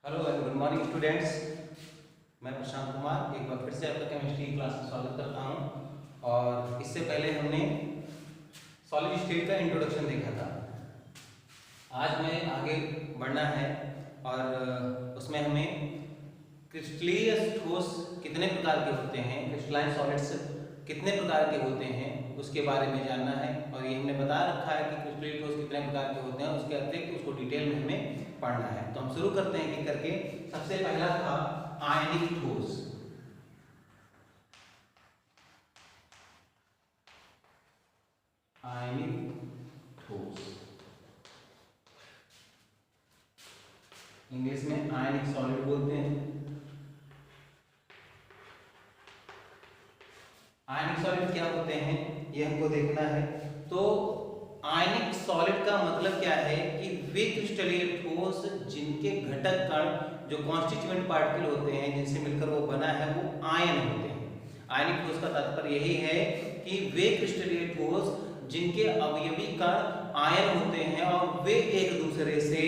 Hello and good morning students. मैं प्रशांत कुमार एक बार फिर से आपका केमिस्ट्री क्लास में स्वागत करता हूं। और इससे पहले हमने सॉलिड स्टेट का इंट्रोडक्शन देखा था। आज हमें आगे बढ़ना है और उसमें हमें क्रिस्टलीय ठोस कितने प्रकार के होते हैं, क्रिस्टलाइन सॉलिड्स कितने प्रकार के होते हैं उसके बारे में जानना है। और ये हमने बता रखा है कि क्रिस्टलीय ठोस कितने प्रकार के होते हैं, उसके अतिरिक्त उसको डिटेल में हमें पढ़ना है। तो हम शुरू करते हैं कि करके। सबसे पहला था आयनिक ठोस। आयनिक ठोस इंग्लिश में आयनिक सॉलिड बोलते हैं। आयनिक सॉलिड क्या होते हैं ये हमको देखना है। तो आयनिक सॉलिड का मतलब क्या है कि वे क्रिस्टलीय ठोस जिनके घटक कण जो कॉन्स्टिट्यूएंट पार्टिकल होते हैं जिनसे मिलकर वो बना है वो आयन होते हैं। आयनिक ठोस का तात्पर्य यही है कि वे क्रिस्टलीय ठोस जिनके अवयवी कण आयन होते हैं और वे एक दूसरे से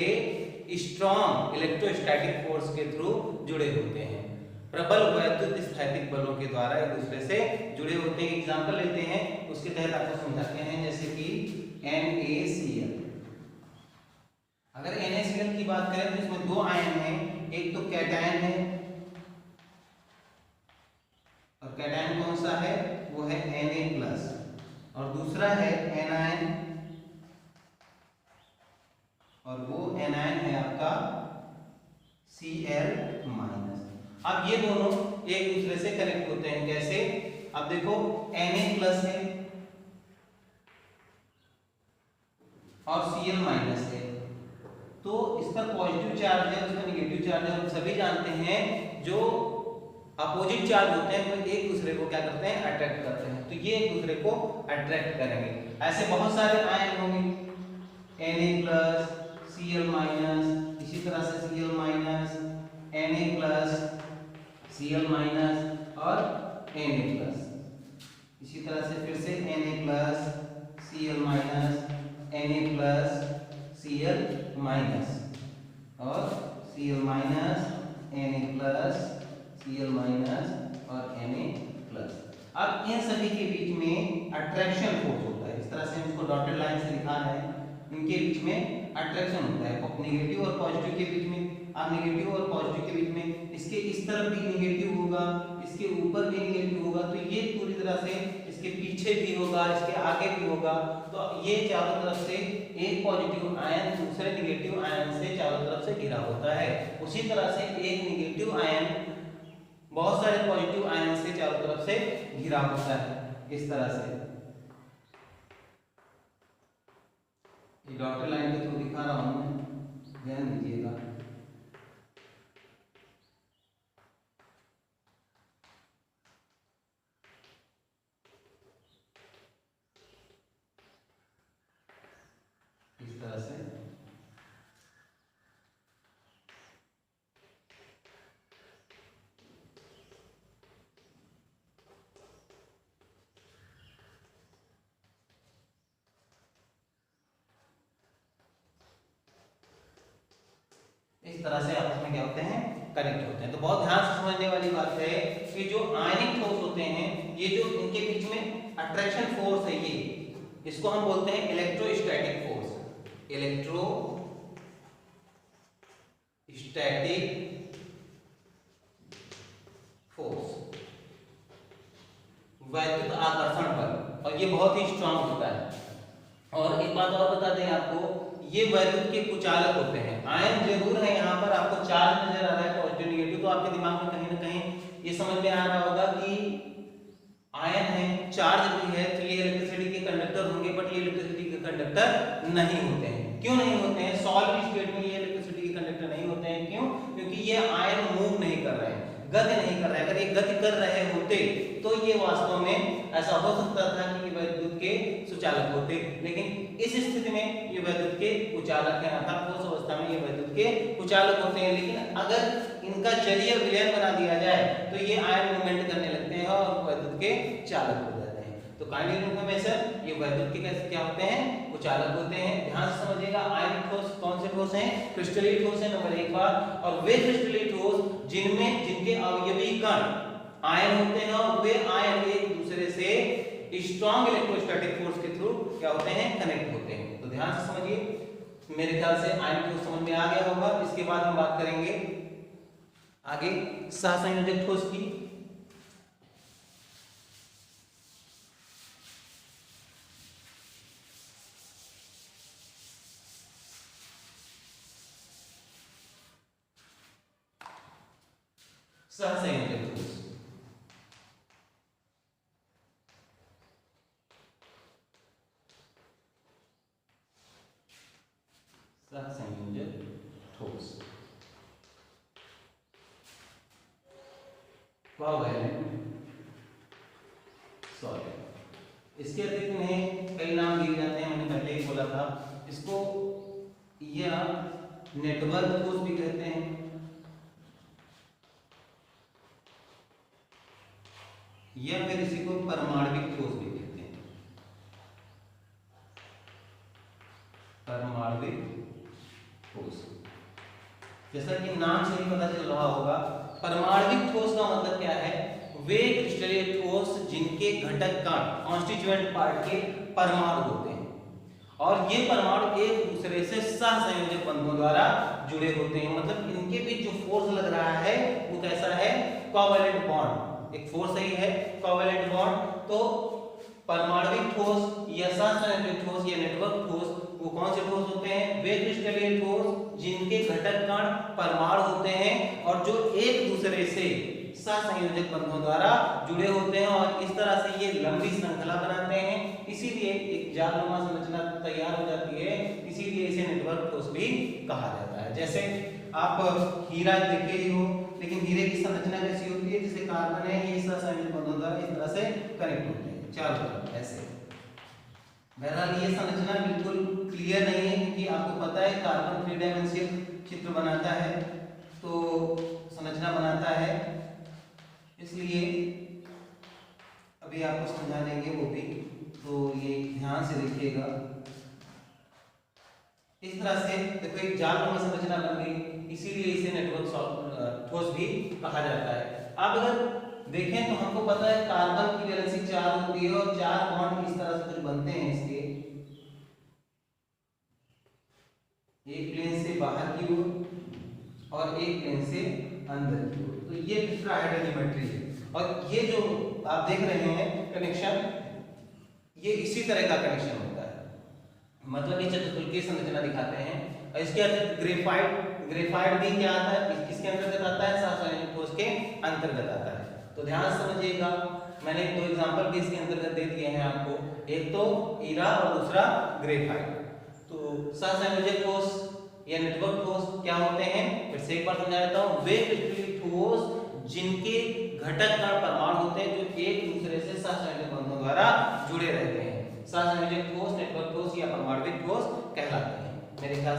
स्ट्रॉन्ग इलेक्ट्रोस्टैटिक फोर्स के थ्रू जुड़े होते हैं, प्रबल वैद्युत स्थैतिक बलों के द्वारा एक दूसरे से जुड़े होते हैं। एग्जांपल लेते हैं, उसके तहत आपको समझाते हैं। जैसे कि NaCl। अगर NaCl की बात करें तो इसमें दो आयन हैं, एक तो कैटायन है और कैटायन कौन सा है वो है Na+ और दूसरा है एनायन और वो एनायन है आपका Cl-। अब ये दोनों एक दूसरे से कनेक्ट होते हैं। कैसे? अब देखो Na+ है और Cl- है, तो इस पर पॉजिटिव चार्ज है, उस पर निगेटिव चार्ज है। हम सभी जानते हैं जो अपोजिट चार्ज होते हैं वो एक दूसरे को क्या करते हैं, अट्रैक्ट करते हैं। तो ये एक दूसरे को अट्रैक्ट करेंगे। ऐसे बहुत सारे आयन होंगे, Na+, Cl-, इसी तरह से Cl-, Na+, Cl- और Na+, इसी तरह से फिर से Na+, Cl-, Na+, Cl- और Cl-, Na+, Cl- और Na+। अब इन सभी के बीच में अट्रैक्शन फोर्स होता है। इस तरह से हम इसको डॉटेड लाइन से दिखा रहे हैं। इनके बीच में अट्रैक्शन होता है नेगेटिव और पॉजिटिव के बीच में। अब नेगेटिव और पॉजिटिव के बीच में इसके इस तरफ भी नेगेटिव होगा, इसके ऊपर भी नेगेटिव होगा, तो ये पूरी तरह से इसके पीछे भी होगा, इसके आगे भी होगा। तो ये चारों तरफ से एक पॉजिटिव आयन दूसरे नेगेटिव आयन से चारों तरफ से घिरा होता है। उसी तरह से एक नेगेटिव आयन बहुत सारे पॉजिटिव आयन से चारों तरफ से घिरा होता है। इस तरह से डॉटेड लाइन के थ्रू दिखा रहा हूं मैं, ध्यान दीजिएगा। इस तरह से इस तरह से आपस में क्या होते हैं, कनेक्ट होते हैं। तो बहुत ध्यान से समझने वाली बात है कि जो आयनिक ठोस होते हैं, ये जो इनके बीच में अट्रैक्शन फोर्स है, ये इसको हम बोलते हैं इलेक्ट्रोस्टैटिक फोर्स। इलेक्ट्रोस्टैटिक फोर्स, वैद्युत आकर्षण बल, और ये बहुत ही स्ट्रांग होता है। और एक बात और बता दें आपको, ये वैद्युत के कुचालक होते हैं। आयन जरूर है, यहाँ पर आपको चार्ज नजर आ रहा है पॉजिटिव नेगेटिव, तो आपके दिमाग में कहीं ना कहीं ये समझ में आ रहा होगा कि आयन है, चार्ज भी है, तो ये इलेक्ट्रिसिटी के कंडक्टर होंगे, बट ये इलेक्ट्रिसिटी के कंडक्टर नहीं होते हैं। क्यों नहीं होते हैं? सॉलिड स्टेट में ये इलेक्ट्रिसिटी के कंडक्टर नहीं होते हैं। क्यों? क्योंकि ये आयन मूव नहीं कर रहे हैं, गति नहीं कर रहे हैं। अगर ये गति कर रहे होते तो ये वास्तव में ऐसा हो सकता था कि ये वैद्युत के सुचालक होते, लेकिन इस स्थिति में ये वैद्युत के कुचालक हैं, अर्थात ठोस अवस्था में ये वैद्युत के कुचालक होते हैं। लेकिन अगर इनका चलीय विलयन बना दिया जाए तो ये आयन मूवमेंट करने लगते हैं और वैद्युत के चालक हो जाते हैं। तो काइनेटिक इन्फॉर्मेशन ये वैद्युत के कैसे क्या होते हैं, कुचालक होते हैं। ध्यान से समझिएगा, आयनिक ठोस कौन से ठोस हैं, क्रिस्टलीय ठोस है नंबर 1 बात, और वे क्रिस्टलीय ठोस जिनके अवयवी कण आयन होते हैं और वे आयन एक दूसरे से स्ट्रॉन्ग इलेक्ट्रोस्टैटिक फोर्स के थ्रू क्या होते हैं, कनेक्ट होते हैं। तो ध्यान से समझिए, मेरे ख्याल से आयनिक ठोस समझ में आ गया होगा। इसके बाद हम बात करेंगे आगे सहसंयोजक ठोस की। सहसंयोजक ठोस सहसंयोजक ठोस सॉलिड। इसके अतिरिक्त इन्हें कई नाम दिए जाते हैं, मैंने पहले ही बोला था। इसको या नेटवर्क ठोस भी कहते हैं, या फिर इसी को परमाणविक ठोस भी कहते हैं। परमाणविक ठोस, जैसा कि नाम से ही पता चल रहा होगा, परमाणविक ठोस का मतलब क्या है, वे क्रिस्टलीय ठोस जिनके घटक कण कॉन्स्टिट्यूएंट पार्ट के परमाणु होते हैं और ये परमाणु एक दूसरे से सहसंयोजक बंधों द्वारा जुड़े होते हैं। मतलब इनके बीच जो फोर्स लग रहा है वो कैसा है, कोवैलेंट बॉन्ड, एक फोर्स ही है कोवैलेंट बॉन्ड। तो परमाणविक ठोस या सहसंयोजक ठोस या नेटवर्क ठोस वो कौन से ठोस होते हैं, वे क्रिस्टलीय ठोस जिनके घटक कण परमाणु होते हैं और जो एक दूसरे से सहसंयोजक बंधों द्वारा जुड़े होते हैं और इस तरह से ये लंबी श्रृंखला बनाते हैं, इसीलिए एक जालनुमा संरचना तैयार हो जाती है, इसीलिए इसे नेटवर्क ठोस भी कहा जाता है। जैसे आप हीरा देखे ही हो, लेकिन हीरे की संरचना कैसी होती है, जैसे कार्बन है ये सहसंयोजक बंधों द्वारा इस तरह से कनेक्ट होते हैं चारों तरफ ऐसे। बहरहाल ये संरचना बिल्कुल क्लियर नहीं है क्योंकि आपको पता है कार्बन 3 डायमेंशियल चित्र बनाता है, तो संरचना बनाता है, इसलिए अभी आपको समझा देंगे वो भी, तो ये ध्यान से देखिएगा। इस तरह से देखो एक जालनुमा संरचना बन गई, इसीलिए इसे नेटवर्क ठोस भी कहा जाता है। अब अगर देखें तो हमको पता है कार्बन की वैलेंसी 4 होती है और 4 बॉन्ड इस तरह से कुछ बनते हैं इसके, एक प्लेन से बाहर की ओर और एक प्लेन से अंदर की ओर, तो ये टेट्राहेड्रल है। और ये जो आप देख रहे हैं कनेक्शन, ये इसी तरह का कनेक्शन होता है, मतलब ये चतुष्फलकीय संरचना दिखाते हैं। और इसके अतिरिक्त ग्रेफाइट भी क्या आता है, किसके अंतर्गत आता है, सहसंयोजक ठोस के अंतर्गत आता है। तो ध्यान समझिएगा, मैंने 2 एग्जांपल भी इसके अंतर्गत दे दिए हैं आपको, एक तो हीरा और दूसरा ग्रेफाइट। तो सहसंयोजक ठोस या नेटवर्क ठोस क्या होते हैं, फिर से एक बार समझा देता हूं, वे क्रिस्टलीय ठोस जिनके घटक कण परमाणु होते हैं जो एक दूसरे से सहसंयोजक बंधों द्वारा जुड़े रहते हैं, सहसंयोजक ठोस, नेटवर्क ठोस या परमाणविक ठोस कहलाते हैं। मेरे ख्याल